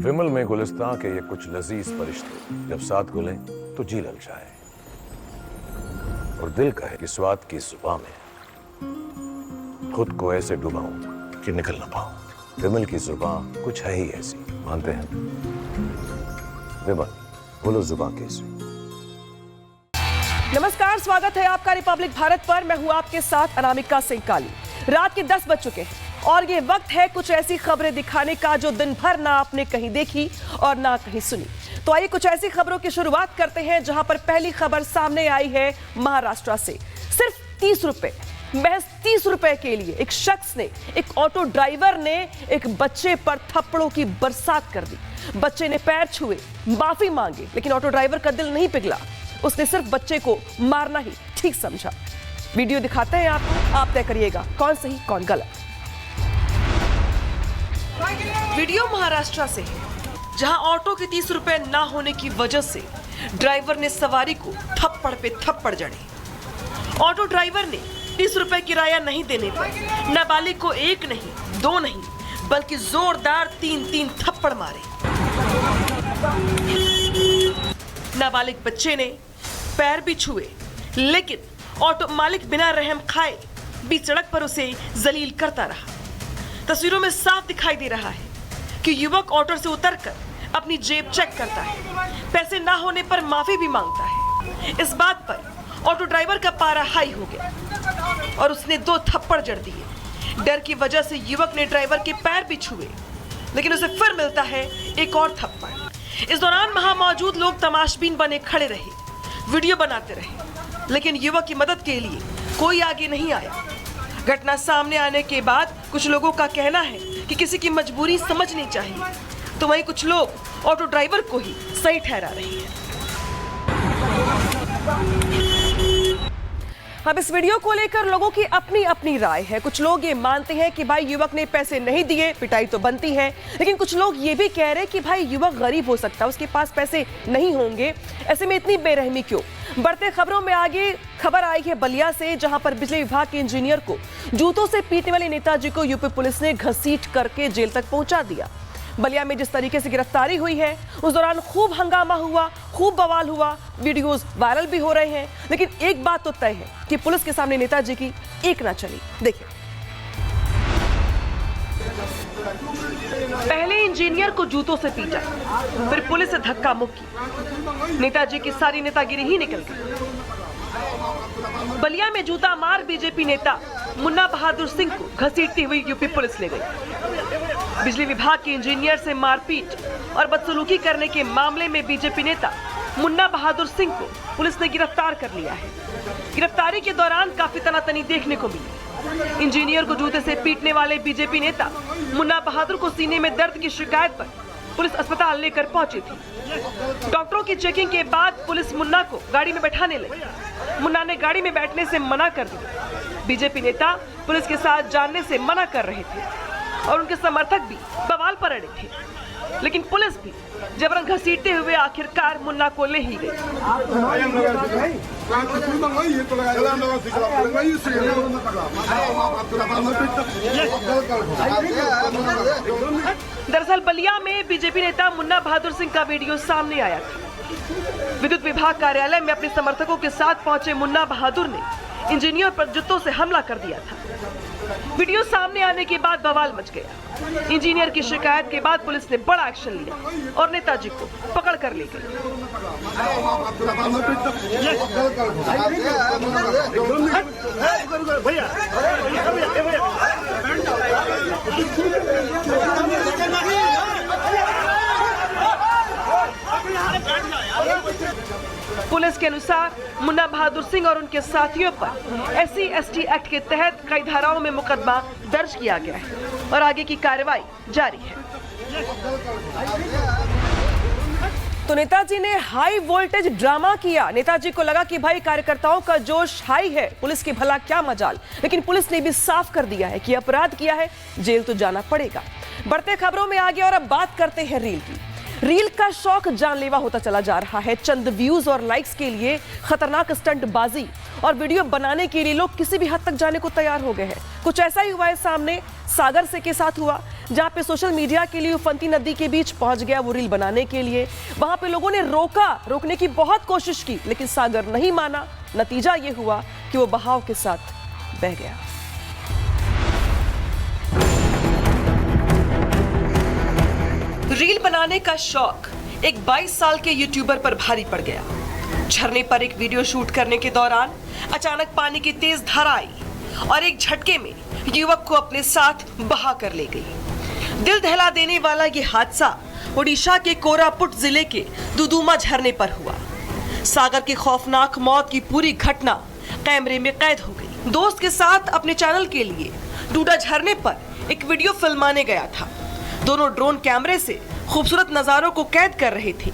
विमल में गुलिस्तां के ये कुछ लजीज फरिश्ते जब साथ घुलें तो जी ललचाए और दिल कहे कि स्वाद की जुबान में खुद को ऐसे डुबाऊं कि निकल ना पाऊं। विमल की जुबान कुछ है ही ऐसी, मानते हैं? विमल, बोलो जुबान कैसी? नमस्कार, स्वागत है आपका रिपब्लिक भारत पर। मैं हूं आपके साथ अनामिका सिंह काली। रात के 10 बज चुके हैं और ये वक्त है कुछ ऐसी खबरें दिखाने का जो दिन भर ना आपने कहीं देखी और ना कहीं सुनी। तो आइए कुछ ऐसी खबरों की शुरुआत करते हैं जहां पर पहली खबर सामने आई है महाराष्ट्र से। सिर्फ 30 रुपए, महज 30 रुपए के लिए एक शख्स ने, एक ऑटो ड्राइवर ने एक बच्चे पर थप्पड़ों की बरसात कर दी। बच्चे ने पैर छुए, माफी मांगी, लेकिन ऑटो ड्राइवर का दिल नहीं पिघला। उसने सिर्फ बच्चे को मारना ही ठीक समझा। वीडियो दिखाते हैं आपको, आप तय करिएगा कौन सही कौन गलत। वीडियो महाराष्ट्र से है जहां ऑटो के 30 रुपए ना होने की वजह से ड्राइवर ने सवारी को थप्पड़ पे थप्पड़ जड़े। ऑटो ड्राइवर ने 30 रुपए किराया नहीं देने पर नाबालिग को एक नहीं, दो नहीं, बल्कि जोरदार 3 थप्पड़ मारे। नाबालिग बच्चे ने पैर भी छुए, लेकिन ऑटो मालिक बिना रहम खाए बीच सड़क पर उसे जलील करता रहा। तस्वीरों में साफ दिखाई दे रहा है कि युवक ऑटो से उतरकर अपनी जेब चेक करता है, पैसे ना होने पर माफी भी मांगता है। इस बात पर ऑटो ड्राइवर का पारा हाई हो गया और उसने 2 थप्पड़ जड़ दिए। डर की वजह से युवक ने ड्राइवर के पैर भी छुए, लेकिन उसे फिर मिलता है एक और थप्पड़। इस दौरान वहां मौजूद लोग तमाशबीन बने खड़े रहे, वीडियो बनाते रहे, लेकिन युवक की मदद के लिए कोई आगे नहीं आया। घटना सामने आने के बाद कुछ लोगों का कहना है कि किसी की मजबूरी समझनी चाहिए, तो वहीं कुछ लोग ऑटो ड्राइवर को ही सही ठहरा रहे हैं। अब इस वीडियो को लेकर लोगों की अपनी अपनी राय है। कुछ लोग ये मानते हैं कि भाई युवक ने पैसे नहीं दिए, पिटाई तो बनती है, लेकिन कुछ लोग ये भी कह रहे हैं कि भाई युवक गरीब हो सकता है, उसके पास पैसे नहीं होंगे, ऐसे में इतनी बेरहमी क्यों। बढ़ते खबरों में आगे खबर आई है बलिया से, जहां पर बिजली विभाग के इंजीनियर को जूतों से पीटने वाले नेताजी को यूपी पुलिस ने घसीट करके जेल तक पहुंचा दिया। बलिया में जिस तरीके से गिरफ्तारी हुई है, उस दौरान खूब हंगामा हुआ, खूब बवाल हुआ, वीडियोस वायरल भी हो रहे हैं, लेकिन एक बात तो तय है कि पुलिस के सामने नेताजी की एक ना चली। देखिए, पहले इंजीनियर को जूतों से पीटा, फिर पुलिस से धक्का मुक्की, नेताजी की सारी नेतागिरी ही निकल गई। बलिया में जूता मार बीजेपी नेता मुन्ना बहादुर सिंह को घसीटती हुई यूपी पुलिस ले गई। बिजली विभाग के इंजीनियर से मारपीट और बदसलूकी करने के मामले में बीजेपी नेता मुन्ना बहादुर सिंह को पुलिस ने गिरफ्तार कर लिया है। गिरफ्तारी के दौरान काफी तनातनी देखने को मिली। इंजीनियर को जूते से पीटने वाले बीजेपी नेता मुन्ना बहादुर को सीने में दर्द की शिकायत पर पुलिस अस्पताल लेकर पहुंची थी। डॉक्टरों की चेकिंग के बाद पुलिस मुन्ना को गाड़ी में बैठाने लगी। मुन्ना ने गाड़ी में बैठने से मना कर दिया। बीजेपी नेता पुलिस के साथ जाने से मना कर रहे थे और उनके समर्थक भी बवाल पर अड़े थे, लेकिन पुलिस भी जबरन घसीटते हुए आखिरकार मुन्ना को ले ही गई। दरअसल बलिया में बीजेपी नेता मुन्ना बहादुर सिंह का वीडियो सामने आया था। विद्युत विभाग कार्यालय में अपने समर्थकों के साथ पहुंचे मुन्ना बहादुर ने इंजीनियर पर जूतों से हमला कर दिया था। वीडियो सामने आने के बाद बवाल मच गया। इंजीनियर की शिकायत के बाद पुलिस ने बड़ा एक्शन लिया और नेताजी को पकड़ कर ले गई। पुलिस के अनुसार मुन्ना बहादुर सिंह और उनके साथियों पर SC/ST एक्ट के तहत कई धाराओं में मुकदमा दर्ज किया गया है और आगे की कार्रवाई जारी है। तो नेताजी ने हाई वोल्टेज ड्रामा किया। नेताजी को लगा कि भाई कार्यकर्ताओं का जोश हाई है, पुलिस की भला क्या मजाल, लेकिन पुलिस ने भी साफ कर दिया है कि अपराध किया है, जेल तो जाना पड़ेगा। बढ़ते खबरों में आगे और अब बात करते हैं रील की। रील का शौक जानलेवा होता चला जा रहा है। चंद व्यूज और लाइक्स के लिए खतरनाक स्टंटबाजी और वीडियो बनाने के लिए लोग किसी भी हद तक जाने को तैयार हो गए हैं। कुछ ऐसा ही हुआ है सामने, सागर से के साथ हुआ, जहां पे सोशल मीडिया के लिए उफनती नदी के बीच पहुंच गया वो रील बनाने के लिए। वहां पे लोगों ने रोकने की बहुत कोशिश की, लेकिन सागर नहीं माना। नतीजा ये हुआ कि वो बहाव के साथ बह गया। रील बनाने का शौक एक 22 साल के यूट्यूबर पर भारी पड़ गया। झरने पर एक वीडियो शूट करने के दौरान अचानक पानी की तेज धारा आई और एक झटके में युवक को अपने साथ बहा कर ले गई। दिल दहला देने वाला ये हादसा ओडिशा के कोरापुट जिले के दुदुमा झरने पर हुआ। सागर की खौफनाक मौत की पूरी घटना कैमरे में कैद हो गई। दोस्त के साथ अपने चैनल के लिए डूडा झरने पर एक वीडियो फिल्माने गया था। दोनों ड्रोन कैमरे से खूबसूरत नजारों को कैद कर रहे थे।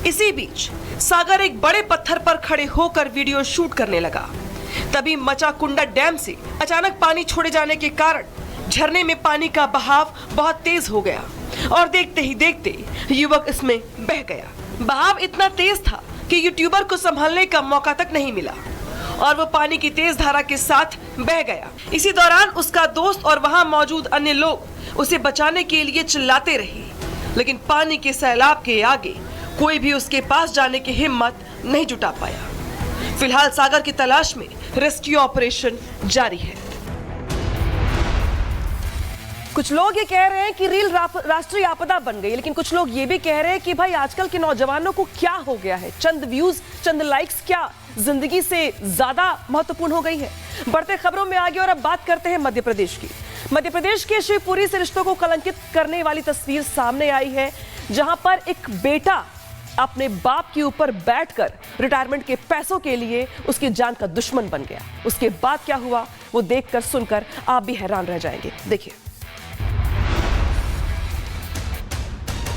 इसी बीच सागर एक बड़े पत्थर पर खड़े होकर वीडियो शूट करने लगा। तभी मचाकुंडा डैम से अचानक पानी छोड़े जाने के कारण झरने में पानी का बहाव बहुत तेज हो गया और देखते ही देखते युवक इसमें बह गया। बहाव इतना तेज था कि यूट्यूबर को संभालने का मौका तक नहीं मिला और वो पानी की तेज धारा के साथ बह गया। इसी दौरान उसका दोस्त और वहां मौजूद अन्य लोग उसे बचाने के लिए चिल्लाते रहे, लेकिन पानी के सैलाब के आगे कोई भी उसके पास जाने की हिम्मत नहीं जुटा पाया। फिलहाल सागर की तलाश में रेस्क्यू ऑपरेशन जारी है। कुछ लोग ये कह रहे हैं कि रील राष्ट्रीय आपदा बन गई, लेकिन कुछ लोग ये भी कह रहे हैं कि भाई आजकल के नौजवानों को क्या हो गया है, चंद व्यूज चंद लाइक्स क्या जिंदगी से ज्यादा महत्वपूर्ण हो गई है। बढ़ते खबरों में आगे और अब बात करते हैं मध्य प्रदेश की। मध्य प्रदेश के शिवपुरी से रिश्तों को कलंकित करने वाली तस्वीर सामने आई है, जहां पर एक बेटा अपने बाप के ऊपर बैठकर रिटायरमेंट के पैसों के लिए उसकी जान का दुश्मन बन गया। उसके बाद क्या हुआ वो देखकर सुनकर आप भी हैरान रह जाएंगे। देखिए,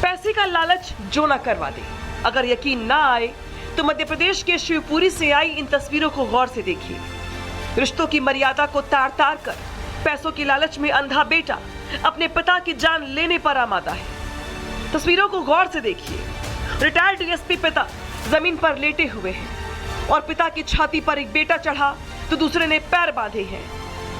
पैसे का लालच जो ना करवा दे। अगर यकीन ना आए तो मध्य प्रदेश के शिवपुरी से आई इन तस्वीरों को गौर से देखिए। रिश्तों की मर्यादा को तार तार कर पैसों की लालच में अंधा बेटा अपने पिता की जान लेने पर आमादा है। तस्वीरों को गौर से देखिए। रिटायर्ड डीएसपी पिता जमीन पर लेटे हुए हैं और पिता की छाती पर एक बेटा चढ़ा तो दूसरे ने पैर बांधे हैं।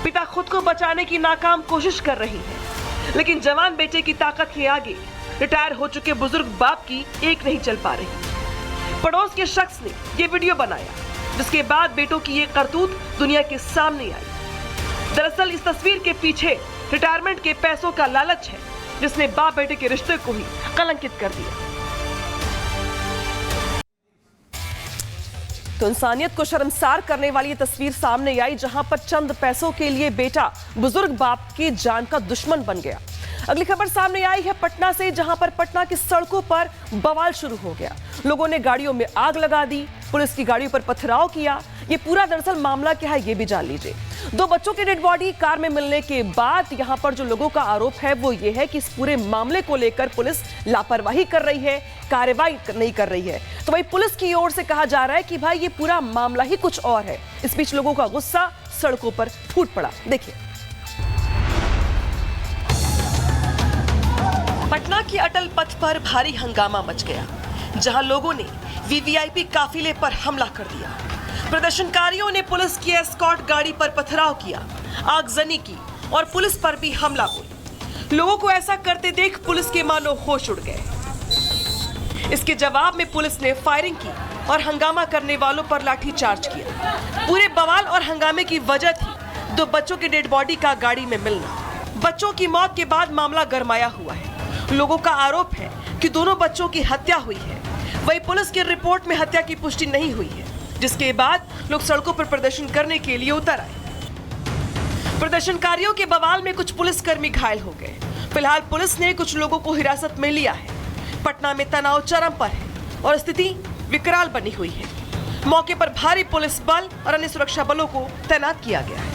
पिता खुद को बचाने की नाकाम कोशिश कर रही है, लेकिन जवान बेटे की ताकत के आगे रिटायर हो चुके बुजुर्ग बाप की एक नहीं चल पा रही। पड़ोस के शख्स ने ये वीडियो बनाया, जिसके बाद बेटों की ये करतूत दुनिया के सामने आई। दरअसल इस तस्वीर के पीछे रिटायरमेंट के पैसों का लालच है, जिसने बाप बेटे के रिश्ते को ही कलंकित कर दिया। तो इंसानियत को शर्मसार करने वाली ये तस्वीर सामने आई, जहां पर चंद पैसों के लिए बेटा बुजुर्ग बाप की जान का दुश्मन बन गया। अगली खबर सामने आई है पटना से, जहां पर पटना की सड़कों पर बवाल शुरू हो गया। लोगों ने गाड़ियों में आग लगा दी, पुलिस की गाड़ियों पर पथराव किया। ये पूरा दरअसल मामला क्या है ये भी जान लीजिए। 2 बच्चों की डेड बॉडी कार में मिलने के बाद यहां पर जो लोगों का आरोप है वो ये है कि इस पूरे मामले को लेकर पुलिस लापरवाही कर रही है, कार्रवाई नहीं कर रही है। तो भाई पुलिस की ओर से कहा जा रहा है कि भाई ये पूरा मामला ही कुछ और है। इस बीच लोगों का गुस्सा सड़कों पर फूट पड़ा। देखिए, पटना की अटल पथ पर भारी हंगामा मच गया, जहां लोगों ने वीवीआईपी काफिले पर हमला कर दिया। प्रदर्शनकारियों ने पुलिस की एस्कॉर्ट गाड़ी पर पथराव किया, आगजनी की और पुलिस पर भी हमला बोली। लोगों को ऐसा करते देख पुलिस के मानो होश उड़ गए। इसके जवाब में पुलिस ने फायरिंग की और हंगामा करने वालों पर लाठीचार्ज किया। पूरे बवाल और हंगामे की वजह थी 2 बच्चों की डेड बॉडी का गाड़ी में मिलना। बच्चों की मौत के बाद मामला गरमाया हुआ है। लोगों का आरोप है कि दोनों बच्चों की हत्या हुई है। वहीं पुलिस की रिपोर्ट में हत्या की पुष्टि नहीं हुई है, जिसके बाद लोग सड़कों पर प्रदर्शन करने के लिए उतर आए। प्रदर्शनकारियों के बवाल में कुछ पुलिसकर्मी घायल हो गए। फिलहाल पुलिस ने कुछ लोगों को हिरासत में लिया है। पटना में तनाव चरम पर है और स्थिति विकराल बनी हुई है। मौके पर भारी पुलिस बल और अन्य सुरक्षा बलों को तैनात किया गया है।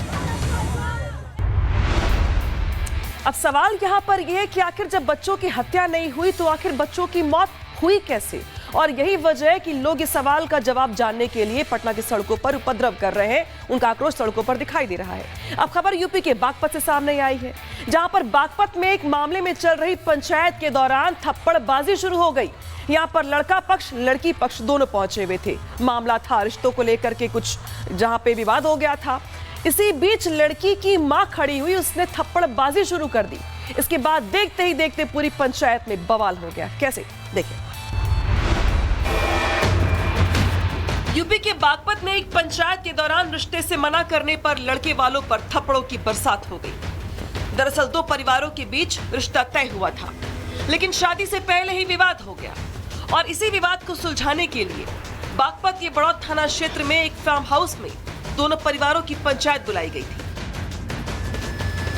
अब सवाल यहाँ पर यह है कि आखिर जब बच्चों की हत्या नहीं हुई तो आखिर बच्चों की मौत हुई कैसे? और यही वजह है कि लोग इस सवाल का जवाब जानने के लिए पटना की सड़कों पर उपद्रव कर रहे हैं। उनका आक्रोश सड़कों पर दिखाई दे रहा है। अब खबर यूपी के बागपत से सामने आई है, जहां पर बागपत में एक मामले में चल रही पंचायत के दौरान थप्पड़बाजी शुरू हो गई। यहां पर लड़का पक्ष लड़की पक्ष दोनों पहुंचे हुए थे। मामला था रिश्तों को लेकर के कुछ जहां पे विवाद हो गया था। इसी बीच लड़की की मां खड़ी हुई, उसने थप्पड़बाजी शुरू कर दी। इसके बाद देखते ही देखते पूरी पंचायत में बवाल हो गया। कैसे, देखिए। यूपी के बागपत में एक पंचायत के दौरान रिश्ते से मना करने पर लड़के वालों पर थप्पड़ों की बरसात हो गई। दरअसल दो परिवारों के बीच रिश्ता तय हुआ था, लेकिन शादी से पहले ही विवाद हो गया और इसी विवाद को सुलझाने के लिए बागपत के बड़ौद थाना क्षेत्र में एक फार्म हाउस में दोनों परिवारों की पंचायत बुलाई गई थी।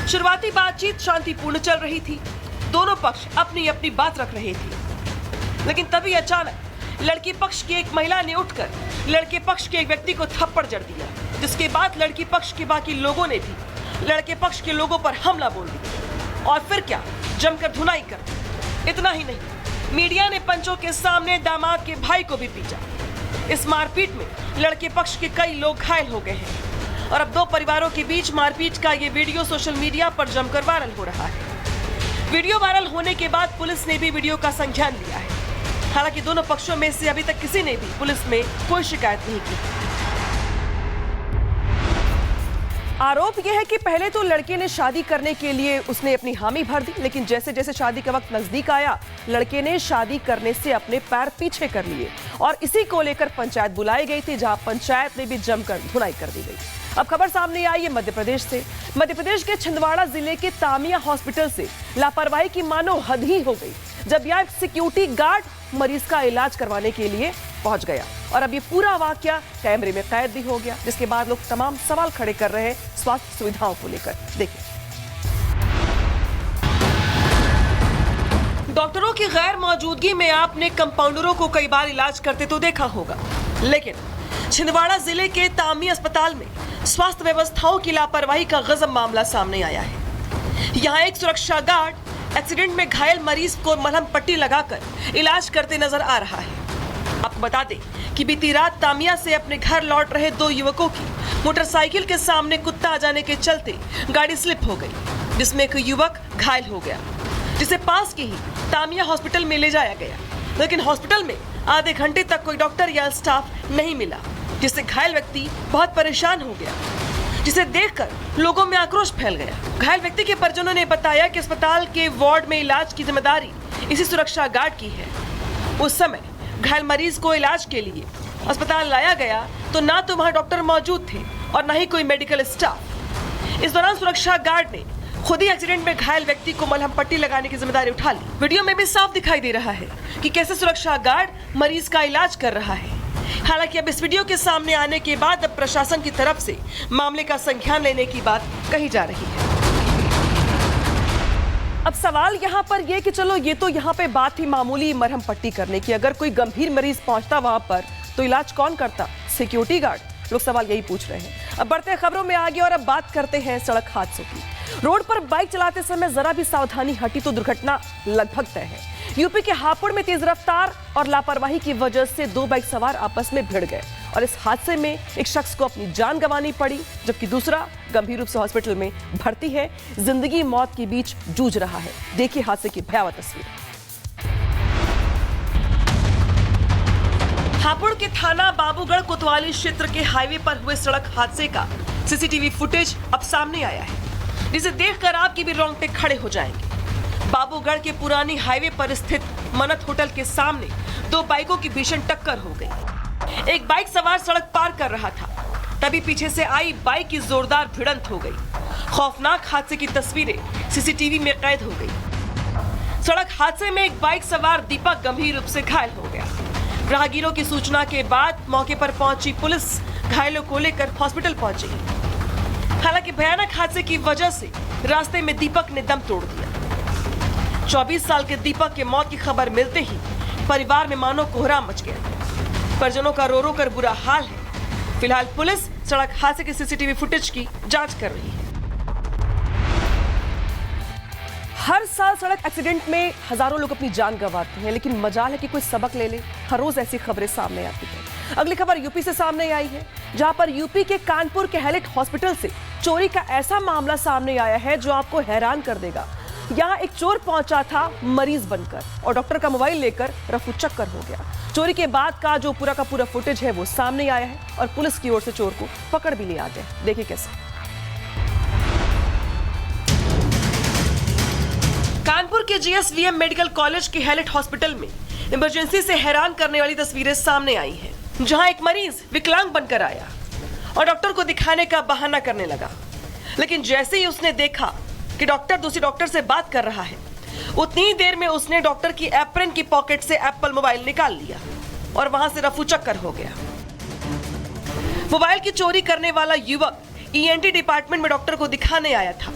शुरुआती बातचीत शांतिपूर्ण चल रही थी, दोनों पक्ष अपनी अपनी बात रख रहे थे, लेकिन तभी अचानक लड़की पक्ष की एक महिला ने उठकर लड़के पक्ष के एक व्यक्ति को थप्पड़ जड़ दिया, जिसके बाद लड़की पक्ष के बाकी लोगों ने भी लड़के पक्ष के लोगों पर हमला बोल दिया और फिर क्या, जमकर धुनाई कर दी। इतना ही नहीं, मीडिया ने पंचों के सामने दामाद के भाई को भी पीटा। इस मारपीट में लड़के पक्ष के कई लोग घायल हो गए हैं और अब दो परिवारों के बीच मारपीट का ये वीडियो सोशल मीडिया पर जमकर वायरल हो रहा है। वीडियो वायरल होने के बाद पुलिस ने भी वीडियो का संज्ञान लिया है। हालांकि दोनों पक्षों में से अभी तक किसी ने भी पुलिस में कोई शिकायत नहीं की। आरोप यह है कि पहले तो लड़के ने शादी करने के लिए उसने अपनी हामी भर दी, लेकिन जैसे जैसे शादी का वक्त नजदीक आया, लड़के ने शादी करने से अपने पैर पीछे कर लिए और इसी को लेकर पंचायत बुलाई गई थी, जहां पंचायत में भी जमकर धुनाई कर दी गई। अब खबर सामने आई है मध्य प्रदेश से। मध्य प्रदेश के छिंदवाड़ा जिले के तामिया हॉस्पिटल से लापरवाही की मानो हद ही हो गई, जब यहाँ सिक्योरिटी गार्ड मरीज का इलाज करवाने के लिए पहुंच गया और अब ये पूरा वाकया कैमरे में कैद भी हो गया, जिसके बाद लोग तमाम सवाल खड़े कर रहे हैं स्वास्थ्य सुविधाओं को लेकर। देखिए। डॉक्टरों की गैर मौजूदगी में आपने कंपाउंडरों को कई बार इलाज करते तो देखा होगा, लेकिन छिंदवाड़ा जिले के तामी अस्पताल में स्वास्थ्य व्यवस्थाओं की लापरवाही का गजब मामला सामने आया है। यहाँ एक सुरक्षा गार्ड एक्सीडेंट में घायल मरीज को मलहम पट्टी लगाकर इलाज करते नजर आ रहा है। आपको बता दें कि बीती रात तामिया से अपने घर लौट रहे दो युवकों की मोटरसाइकिल के सामने कुत्ता आ जाने के चलते गाड़ी स्लिप हो गई, जिसमें एक युवक घायल हो गया, जिसे पास के ही तामिया हॉस्पिटल में ले जाया गया, लेकिन हॉस्पिटल में आधे घंटे तक कोई डॉक्टर या स्टाफ नहीं मिला, जिससे घायल व्यक्ति बहुत परेशान हो गया, जिसे देखकर लोगों में आक्रोश फैल गया। घायल व्यक्ति के परिजनों ने बताया कि अस्पताल के वार्ड में इलाज की जिम्मेदारी इसी सुरक्षा गार्ड की है। उस समय घायल मरीज को इलाज के लिए अस्पताल लाया गया तो ना तो वहां डॉक्टर मौजूद थे और ना ही कोई मेडिकल स्टाफ। इस दौरान सुरक्षा गार्ड ने खुद ही एक्सीडेंट में घायल व्यक्ति को मलहम पट्टी लगाने की जिम्मेदारी उठा ली। वीडियो में भी साफ दिखाई दे रहा है कि कैसे सुरक्षा गार्ड मरीज का इलाज कर रहा है। हालांकि अब इस वीडियो के सामने आने के बाद अब प्रशासन की तरफ से मामले का संज्ञान लेने की बात कही जा रही है। अब सवाल यहाँ पर यह कि चलो ये तो यहाँ पे बात थी मामूली मरहम पट्टी करने की, अगर कोई गंभीर मरीज पहुंचता वहां पर तो इलाज कौन करता? Security guard? लोग सवाल यही पूछ रहे हैं। अब बढ़ते खबरों में आगे और अब बात करते हैं सड़क हादसों की। रोड पर बाइक चलाते समय जरा भी सावधानी हटी तो दुर्घटना लगभग तय है। यूपी के हापुड़ में तेज रफ्तार और लापरवाही की वजह से दो बाइक सवार आपस में भिड़ गए और इस हादसे में एक शख्स को अपनी जान गंवानी पड़ी, जबकि दूसरा गंभीर रूप से हॉस्पिटल में भर्ती है। जिंदगी मौत के बीच जूझ रहा है। देखिए हादसे की भयावह तस्वीर। हापुड़ के थाना बाबूगढ़ कोतवाली क्षेत्र के हाईवे पर हुए सड़क हादसे का सीसीटीवी फुटेज अब सामने आया है, जिसे देखकर आपके भी रोंगटे खड़े हो जाएंगे। बाबूगढ़ के पुरानी हाईवे पर स्थित मन्नत होटल के सामने दो बाइकों की भीषण टक्कर हो गई। एक बाइक सवार सड़क पार कर रहा था, तभी पीछे से आई बाइक की जोरदार भिड़ंत हो गई। खौफनाक हादसे की तस्वीरें सीसीटीवी में कैद हो गई। सड़क हादसे में एक बाइक सवार दीपक गंभीर रूप से घायल हो गया। राहगीरों की सूचना के बाद मौके पर पहुंची पुलिस घायलों को लेकर हॉस्पिटल पहुंची। हालांकि भयानक हादसे की वजह से रास्ते में दीपक ने दम तोड़ दिया। 24 साल के दीपक के मौत की खबर मिलते ही परिवार में मानो कोहराम मच गया। परिजनों का रो रो कर बुरा हाल है। फिलहाल पुलिस सड़क हादसे के सीसीटीवी फुटेज की जांच कर रही है। हर साल सड़क एक्सीडेंट में हजारों लोग अपनी जान गंवाते हैं, लेकिन मजाल है कि कोई सबक ले ले। हर रोज ऐसी खबरें सामने आती हैं। अगली खबर यूपी से सामने आई है, जहां पर यूपी के कानपुर के हैलेट हॉस्पिटल से चोरी का ऐसा मामला सामने आया है जो आपको हैरान कर देगा। यहाँ एक चोर पहुंचा था मरीज बनकर और डॉक्टर का मोबाइल लेकर रफू चक्कर हो गया। चोरी के बाद का जो पूरा का पूरा फुटेज है वो सामने आया है और पुलिस की ओर से चोर को पकड़ भी लिया गया। देखिए कैसे। कानपुर के जीएसवीएम मेडिकल कॉलेज के हैलेट हॉस्पिटल में इमरजेंसी से हैरान करने वाली तस्वीरें सामने आई हैं, जहां एक मरीज विकलांग बनकर आया और डॉक्टर को दिखाने का बहाना करने लगा। लेकिन जैसे ही उसने देखा कि डॉक्टर दूसरे डॉक्टर से बात कर रहा है, उतनी ही देर में उसने डॉक्टर की एप्रन की पॉकेट से एप्पल मोबाइल निकाल लिया और वहां से रफू चक्कर हो गया। मोबाइल की चोरी करने वाला युवक ईएनटी डिपार्टमेंट में डॉक्टर को दिखाने आया था,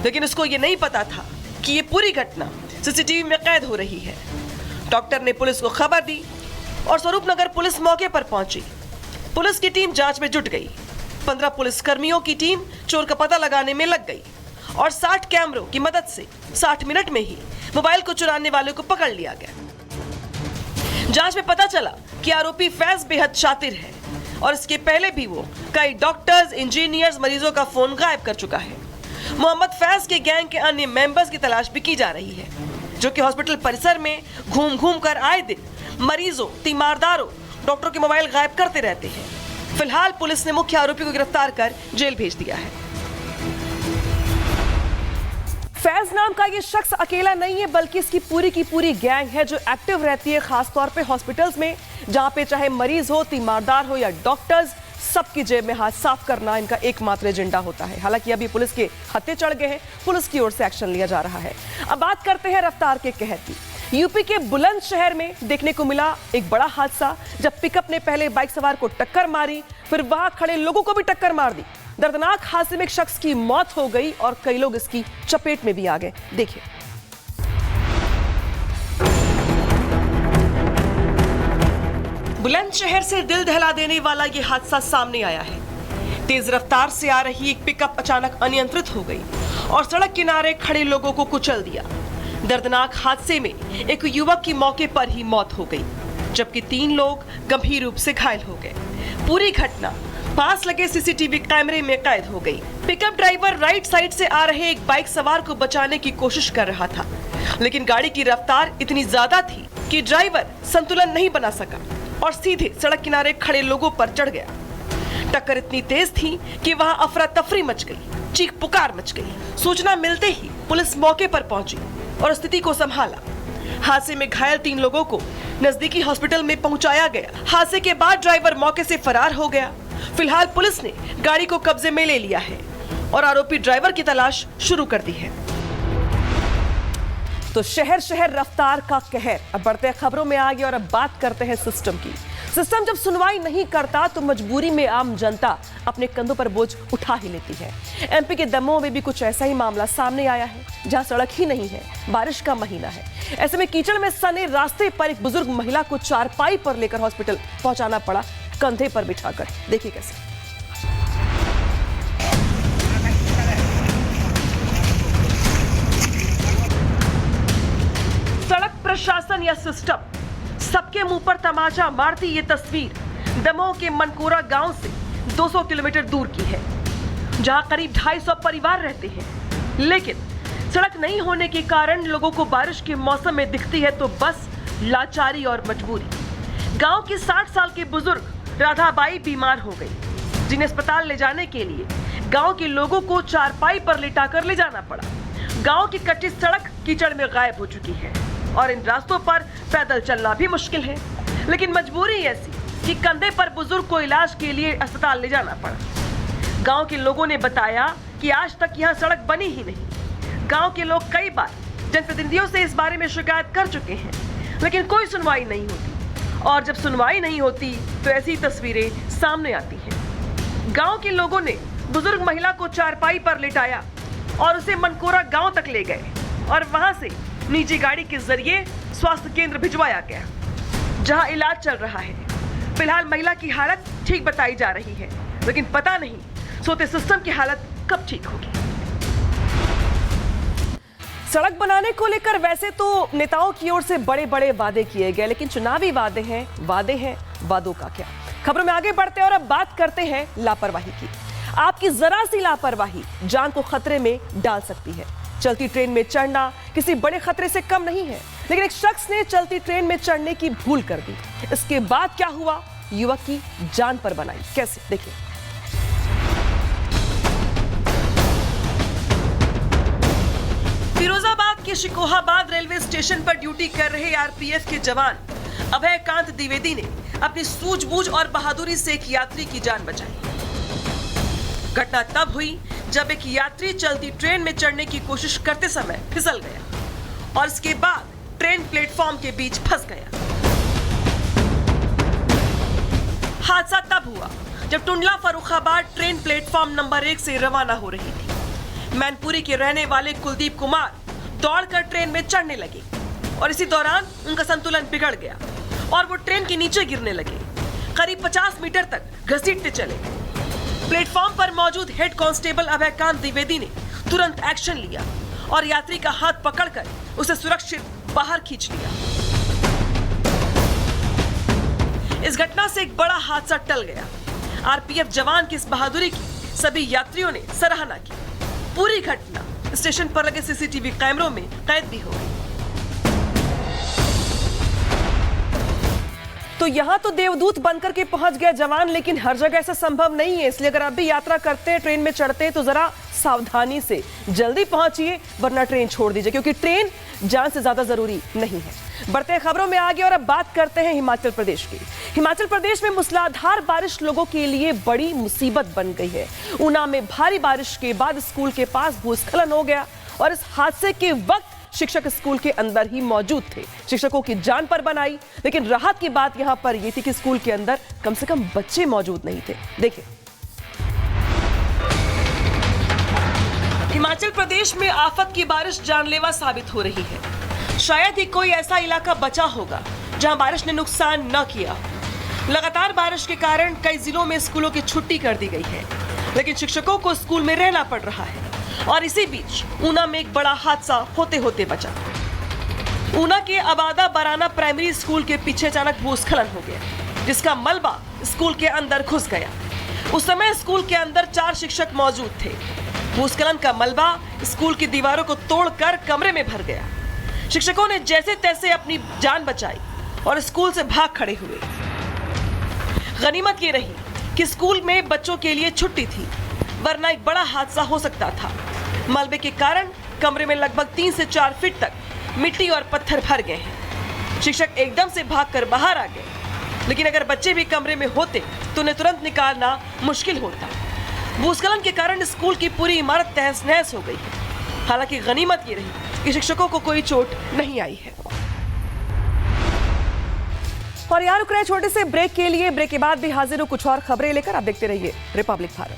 लेकिन उसको ये नहीं पता था कि ये पूरी घटना सीसीटीवी में कैद हो रही है। डॉक्टर ने पुलिस को खबर दी और स्वरूपनगर पुलिस मौके पर पहुंची। पुलिस की टीम जांच में जुट गई। 15 पुलिसकर्मियों की टीम चोर का पता लगाने में लग गई और 60 कैमरों की मदद से 60 मिनट में ही मोबाइल को चुराने वाले को पकड़ लिया गया। जांच में पता चला कि आरोपी फैज बेहद शातिर है और इसके पहले भी वो कई डॉक्टर्स, इंजीनियर्स, मरीजों का फोन गायब कर चुका है। मोहम्मद फैज के गैंग के अन्य मेंबर्स की तलाश भी की जा रही है, जो कि हॉस्पिटल परिसर में घूम घूम कर आए दिन मरीजों, तीमारदारों, डॉक्टरों के मोबाइल गायब करते रहते हैं। फिलहाल पुलिस ने मुख्य आरोपी को गिरफ्तार कर जेल भेज दिया है। फैज नाम का ये शख्स अकेला नहीं है, बल्कि इसकी पूरी की पूरी गैंग है जो एक्टिव रहती है, खासतौर पे हॉस्पिटल्स में, जहां पे चाहे मरीज हो, तीमारदार हो या डॉक्टर्स, सबकी जेब में हाथ साफ करना इनका एकमात्र एजेंडा होता है। हालांकि अभी पुलिस के हत्थे चढ़ गए हैं, पुलिस की ओर से एक्शन लिया जा रहा है। अब बात करते हैं रफ्तार के कहर की। यूपी के बुलंदशहर में देखने को मिला एक बड़ा हादसा, जब पिकअप ने पहले बाइक सवार को टक्कर मारी, फिर वहां खड़े लोगों को भी टक्कर मार दी। दर्दनाक हादसे में एक शख्स की मौत हो गई और कई लोग इसकी चपेट में भी आ गए। देखिए। बुलंदशहर से दिल दहला देने वाला यह हादसा सामने आया है। तेज रफ्तार से आ रही एक पिकअप अचानक अनियंत्रित हो गई और सड़क किनारे खड़े लोगों को कुचल दिया। दर्दनाक हादसे में एक युवक की मौके पर ही मौत हो गई, जबकि 3 लोग गंभीर रूप से घायल हो गए। पूरी घटना पास लगे सीसीटीवी कैमरे में कैद हो गई। पिकअप ड्राइवर राइट साइड से आ रहे एक बाइक सवार को बचाने की कोशिश कर रहा था, लेकिन गाड़ी की रफ्तार इतनी ज्यादा थी कि ड्राइवर संतुलन नहीं बना सका और सीधे सड़क किनारे खड़े लोगों पर चढ़ गया। टक्कर इतनी तेज थी कि वहां अफरा तफरी मच गई, चीख पुकार मच गई। सूचना मिलते ही पुलिस मौके पर पहुंची और स्थिति को संभाला। हादसे में घायल 3 लोगों को नजदीकी हॉस्पिटल में पहुंचाया गया। हादसे के बाद ड्राइवर मौके से फरार हो गया। फिलहाल पुलिस ने गाड़ी को कब्जे में ले लिया है और आरोपी ड्राइवर की तलाश शुरू कर दी है। तो शहर शहर रफ्तार का कहर। अब बढ़ते खबरों में आगे और अब बात करते हैं सिस्टम की। सिस्टम जब सुनवाई नहीं करता तो मजबूरी में आम जनता अपने कंधों पर बोझ उठा ही लेती है। एमपी के दमोह में भी कुछ ऐसा ही मामला सामने आया है, जहां सड़क ही नहीं है, बारिश का महीना है। ऐसे में कीचड़ में सने रास्ते पर एक बुजुर्ग महिला को चारपाई पर लेकर हॉस्पिटल पहुंचाना पड़ा, कंधे पर बिठाकर। देखिए कैसे। सड़क प्रशासन या सिस्टम, सबके मुंह पर तमाचा मारती ये तस्वीर दमोह के मनकोरा गांव से 200 किलोमीटर दूर की है, जहां करीब 250 परिवार रहते हैं। लेकिन सड़क नहीं होने के कारण लोगों को बारिश के मौसम में दिखती है तो बस लाचारी और मजबूरी। गांव की 60 साल की बुजुर्ग राधाबाई बीमार हो गई, जिन्हें अस्पताल ले जाने के लिए गांव के लोगों को चारपाई पर लिटाकर ले जाना पड़ा। गांव की कच्ची सड़क कीचड़ में गायब हो चुकी है और इन रास्तों पर पैदल चलना भी मुश्किल है। लेकिन मजबूरी ऐसी कि कंधे पर बुजुर्ग को इलाज के लिए अस्पताल ले जाना पड़ा। गांव के लोगों ने बताया कि आज तक यहां सड़क बनी ही नहीं। गांव के लोग कई बार जनप्रतिनिधियों से इस बारे में शिकायत कर चुके हैं, लेकिन कोई सुनवाई नहीं होती। और जब सुनवाई नहीं होती तो ऐसी तस्वीरें सामने आती हैं। गांव के लोगों ने बुजुर्ग महिला को चारपाई पर लिटाया और उसे मनकोरा गांव तक ले गए और वहां से निजी गाड़ी के जरिए स्वास्थ्य केंद्र भिजवाया गया, जहां इलाज चल रहा है। फिलहाल महिला की हालत ठीक बताई जा रही है, लेकिन पता नहीं सोते सिस्टम की हालत कब ठीक होगी। सड़क बनाने को लेकर वैसे तो नेताओं की ओर से बड़े बड़े वादे किए गए, लेकिन चुनावी वादे हैं, वादों का क्या। खबरों में आगे बढ़ते हैं और अब बात करते हैं लापरवाही की। आपकी जरा सी लापरवाही जान को खतरे में डाल सकती है। चलती ट्रेन में चढ़ना किसी बड़े खतरे से कम नहीं है, लेकिन एक शख्स ने चलती ट्रेन में चढ़ने की भूल कर दी। इसके बाद क्या हुआ, युवक की जान पर बनाई। कैसे, देखिए। फिरोजाबाद के के शिकोहाबाद रेलवे स्टेशन पर ड्यूटी कर रहे आरपीएफ के जवान अभयकांत द्विवेदी ने अपनी सूझबूझ और बहादुरी से एक यात्री की जान बचाई। घटना तब हुई जब एक यात्री चलती ट्रेन में चढ़ने की कोशिश करते समय फिसल गया और इसके बाद ट्रेन प्लेटफॉर्म के बीच फंस गया। हादसा तब हुआ जब Tundla Farrukhabad train platform number 1 से रवाना हो रही थी। मैनपुरी के रहने वाले कुलदीप कुमार दौड़कर ट्रेन में चढ़ने लगे और इसी दौरान उनका संतुलन बिगड़ गया और वो ट्रेन के नीचे गिरने लगे। करीब 50 मीटर तक घसीटते चले। प्लेटफॉर्म पर मौजूद हेड कांस्टेबल अभयकांत द्विवेदी ने तुरंत एक्शन लिया और यात्री का हाथ पकड़कर उसे सुरक्षित बाहर खींच लिया। इस घटना से एक बड़ा हादसा टल गया। आरपीएफ जवान की इस बहादुरी की सभी यात्रियों ने सराहना की। पूरी घटना स्टेशन पर लगे सीसीटीवी कैमरों में कैद भी हो गई। तो यहाँ तो देवदूत बनकर के पहुंच गया जवान, लेकिन हर जगह ऐसा संभव नहीं है। इसलिए अगर आप भी यात्रा करते हैं, ट्रेन में चढ़ते हैं, तो जरा सावधानी से जल्दी पहुंचिए, वरना ट्रेन छोड़ दीजिए, क्योंकि ट्रेन जान से ज्यादा जरूरी नहीं है। बढ़ते खबरों में आगे और अब बात करते हैं हिमाचल प्रदेश की। हिमाचल प्रदेश में मूसलाधार बारिश लोगों के लिए बड़ी मुसीबत बन गई है। ऊना में भारी बारिश के बाद स्कूल के पास भूस्खलन हो गया और इस हादसे के वक्त शिक्षक स्कूल के अंदर ही मौजूद थे। शिक्षकों की जान पर बनाई, लेकिन राहत की बात यहां पर यह थी कि स्कूल के अंदर कम से कम बच्चे मौजूद नहीं थे। देखिए, हिमाचल प्रदेश में आफत की बारिश जानलेवा साबित हो रही है। शायद ही कोई ऐसा इलाका बचा होगा जहां बारिश ने नुकसान न किया। लगातार बारिश के कारण कई जिलों में स्कूलों की छुट्टी कर दी गई है, लेकिन शिक्षकों को स्कूल में रहना पड़ रहा है। और इसी बीच ऊना में एक बड़ा हादसा होते होते बचा। ऊना के अबादा बराना प्राइमरी स्कूल के पीछे अचानक भूस्खलन हो गया, जिसका मलबा स्कूल के अंदर घुस गया। उस समय स्कूल के अंदर 4 शिक्षक मौजूद थे। भूस्खलन का मलबा स्कूल की दीवारों को तोड़कर कमरे में भर गया। शिक्षकों ने जैसे तैसे अपनी जान बचाई और स्कूल से भाग खड़े हुए। गनीमत ये रही कि स्कूल में बच्चों के लिए छुट्टी थी, वरना एक बड़ा हादसा हो सकता था। मलबे के कारण कमरे में लगभग 3 से 4 फीट तक मिट्टी और पत्थर भर गए हैं। शिक्षक एकदम से भागकर बाहर आ गए, लेकिन अगर बच्चे भी कमरे में होते तो उन्हें तुरंत निकालना मुश्किल होता। भूस्खलन के कारण स्कूल की पूरी इमारत तहस नहस हो गई है। हालांकि गनीमत ये रही कि शिक्षकों को कोई चोट नहीं आई है। और यार रुक रहे छोटे से ब्रेक के लिए। ब्रेक के बाद भी हाजिर हो कुछ और खबरें लेकर। आप देखते रहिए रिपब्लिक भारत।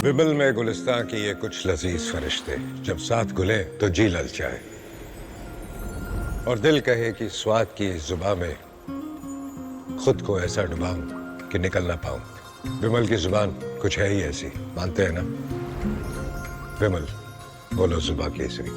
विमल में गुलिस्तां की ये कुछ लजीज फरिश्ते जब साथ घुले तो जी ललचाए और दिल कहे कि स्वाद की जुबान में खुद को ऐसा डुबाऊं कि निकल ना पाऊं। विमल की जुबान कुछ है ही ऐसी, मानते हैं ना? विमल, बोलो जुबान केसरी।